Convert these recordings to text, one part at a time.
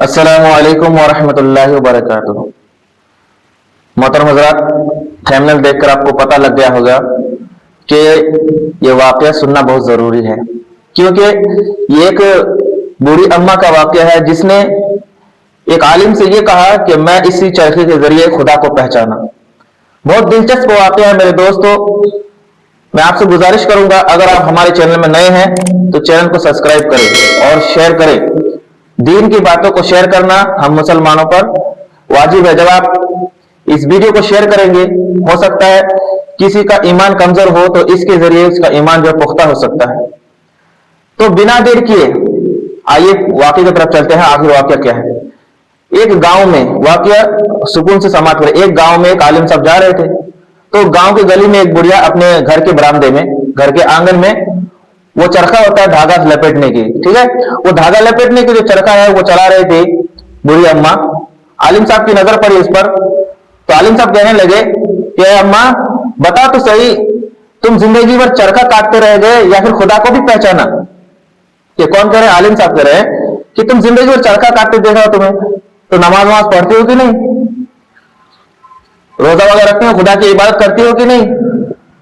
अस्सलामु अलैकुम वरहमतुल्लाहि वबरकातुहू। मोहतरम हज़रात, थंबनेल देखकर आपको पता लग गया होगा कि ये वाक़या सुनना बहुत ज़रूरी है, क्योंकि ये एक बूढ़ी अम्मा का वाक़या है जिसने एक आलिम से ये कहा कि मैं इसी चरखे के जरिए खुदा को पहचाना। बहुत दिलचस्प वाक़या है मेरे दोस्तों। मैं आपसे गुजारिश करूंगा, अगर आप हमारे चैनल में नए हैं तो चैनल को सब्सक्राइब करें और शेयर करें। दीन की बातों को शेयर करना हम मुसलमानों पर वाजिब है। जब आप इस वीडियो को शेयर करेंगे, हो सकता है किसी का ईमान कमजोर हो तो इसके जरिए उसका ईमान जो पुख्ता हो सकता है। तो बिना देर किए आइए वाक़ये की तरफ चलते हैं। आखिर वाक़या क्या है? एक गांव में, वाक़या सुकून से समाप्त करें। एक गांव में एक आलिम साहब जा रहे थे, तो गांव की गली में एक बुढ़िया अपने घर के बरामदे में, घर के आंगन में वो चरखा होता है धागा लपेटने की, ठीक है, वो धागा लपेटने की जो चरखा है वो चला रही थी बुढ़ी अम्मा। आलिम साहब की नजर पड़ी उस पर, तो आलिम साहब कहने लगे कि अम्मा बता तो सही, तुम जिंदगी भर चरखा काटते रह गए या फिर खुदा को भी पहचाना? ये कौन कह रहे हैं? आलिम साहब कह रहे हैं कि तुम जिंदगी भर चरखा काटते देखा तुम्हें, तो नमाज वमाज पढ़ती हो कि नहीं, रोजा वगैरह रखती हो, खुदा की इबादत करती हो कि नहीं?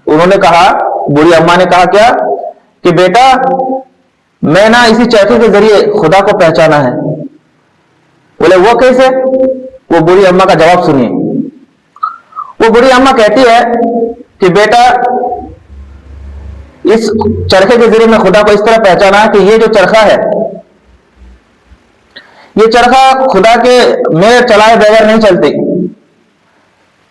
उन्होंने कहा, बूढ़ी अम्मा ने कहा क्या कि बेटा मैं ना इसी चरखे के जरिए खुदा को पहचाना है। बोले वो कैसे? वो बूढ़ी अम्मा का जवाब सुनिए। वो बूढ़ी अम्मा कहती है कि बेटा इस चरखे के जरिए मैं खुदा को इस तरह पहचाना कि ये जो चरखा है, ये चरखा खुदा के मेरे चलाए बगैर नहीं चलती।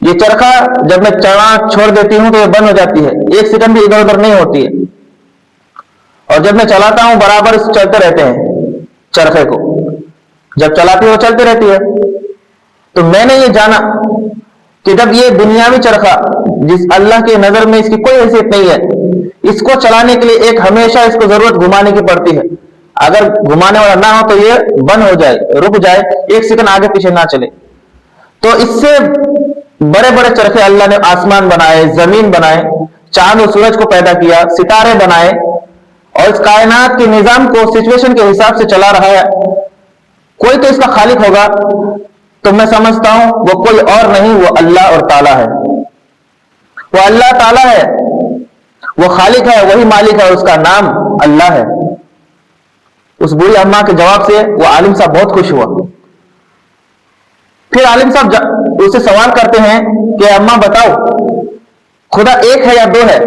ये चरखा जब मैं चलना छोड़ देती हूं तो ये बंद हो जाती है, एक सेकंड भी इधर उधर नहीं होती है, और जब मैं चलाता हूं बराबर चलते रहते हैं। चरखे को जब चलाती है वो चलती रहती है। तो मैंने ये जाना कि जब ये दुनियावी चरखा, जिस अल्लाह के नजर में इसकी कोई हैसियत नहीं है, इसको चलाने के लिए एक हमेशा इसको जरूरत घुमाने की पड़ती है। अगर घुमाने वाला ना हो तो ये बंद हो जाए, रुक जाए, एक सेकंड आगे पीछे ना चले। तो इससे बड़े बड़े चरखे अल्लाह ने आसमान बनाए, जमीन बनाए, चांद और सूरज को पैदा किया, सितारे बनाए, और इस कायनात के निजाम को सिचुएशन के हिसाब से चला रहा है। कोई तो इसका खालिक होगा। तो मैं समझता हूं वो कोई और नहीं, वो अल्लाह और ताला है। वो अल्लाह ताला है, वो खालिक है, वही मालिक है, उसका नाम अल्लाह है। उस बूढ़ी अम्मा के जवाब से वो आलिम साहब बहुत खुश हुआ। फिर आलिम साहब उससे सवाल करते हैं कि अम्मा बताओ, खुदा एक है या दो है?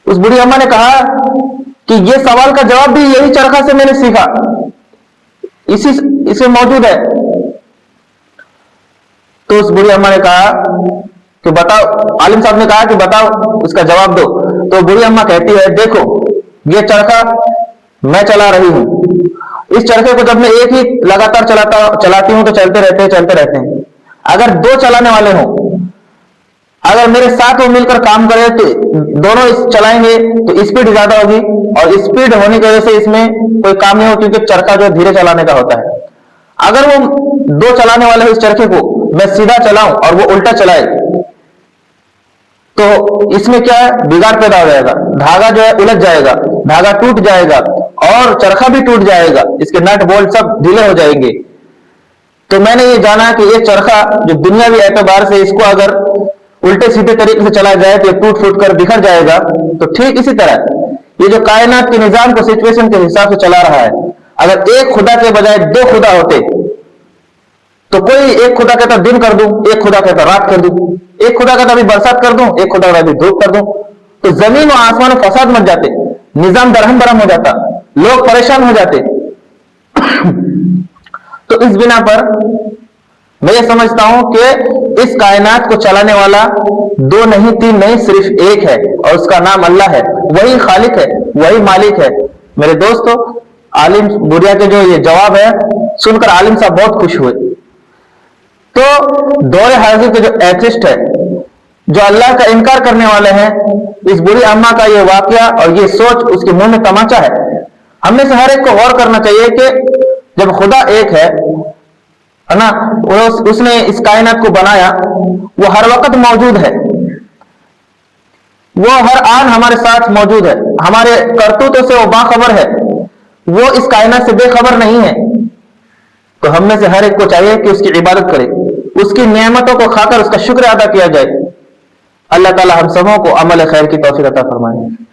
उस बूढ़ी अम्मा ने कहा कि ये सवाल का जवाब भी यही चरखा से मैंने सीखा, इसे मौजूद है। तो उस बूढ़ी अम्मा ने कहा कि बताओ, आलिम साहब ने कहा कि बताओ, उसका जवाब दो। तो बूढ़ी अम्मा कहती है, देखो ये चरखा मैं चला रही हूं, इस चरखे को जब मैं एक ही लगातार चलाती हूं तो चलते रहते हैं। अगर दो चलाने वाले हों, अगर मेरे साथ वो मिलकर काम करे तो दोनों इस चलाएंगे तो स्पीड ज्यादा होगी, और स्पीड होने की वजह से इसमें कोई काम नहीं हो, क्योंकि चरखा जो धीरे चलाने का होता है। अगर वो दो चलाने वाले इस चरखे को मैं सीधा चलाऊं और वो उल्टा चलाए तो इसमें क्या है, बिगाड़ पैदा हो जाएगा, धागा जो है उलझ जाएगा, धागा टूट जाएगा और चरखा भी टूट जाएगा, इसके नट बोल्ट सब ढीले हो जाएंगे। तो मैंने ये जाना कि ये चरखा जो दुनियावी एतबार से इसको अगर उल्टे सीधे तरीके से चला जाए तो टूट फूट कर बिखर जाएगा। तो ठीक इसी तरह ये जो कायनात के निजाम को सिचुएशन के हिसाब से चला रहा है, अगर एक खुदा के बजाय दो खुदा होते तो कोई एक खुदा कहता दिन कर दूं, एक खुदा कहता रात कर दूं, एक खुदा कहता अभी बरसात कर दूं, एक खुदा कहता अभी धूप कर दूं, तो जमीन और आसमान में फसाद मच जाते, निजाम दरहम बरहम हो जाता, लोग परेशान हो जाते। तो इस बिना पर मैं ये समझता हूं कि इस कायनात को चलाने वाला दो नहीं, तीन नहीं, सिर्फ एक है, और उसका नाम अल्लाह है। वही खालिक है, वही मालिक है। मेरे दोस्तों, आलिम बुढ़िया के जो ये जवाब है सुनकर आलिम साहब बहुत खुश हुए। तो दौरे हाजिर के जो एथिस्ट है, जो अल्लाह का इनकार करने वाले हैं, इस बुढ़ी अम्मा का ये वाकया और ये सोच उसके मुंह में तमाचा है। हमने से हर एक को गौर करना चाहिए कि जब खुदा एक है ना, उसने इस कायनात को बनाया, वो हर वक्त मौजूद है, वो हर आन हमारे साथ मौजूद है, हमारे करतूतों से वो बाखबर है, वो इस कायनात से बेखबर नहीं है। تو ہم میں سے ہر ایک کو چاہیے کہ اس کی عبادت کرے، اس کی نعمتوں کو کھا کر اس کا شکر ادا کیا جائے۔ اللہ تعالی ہم سبوں کو عمل خیر کی توفیق عطا فرمائے۔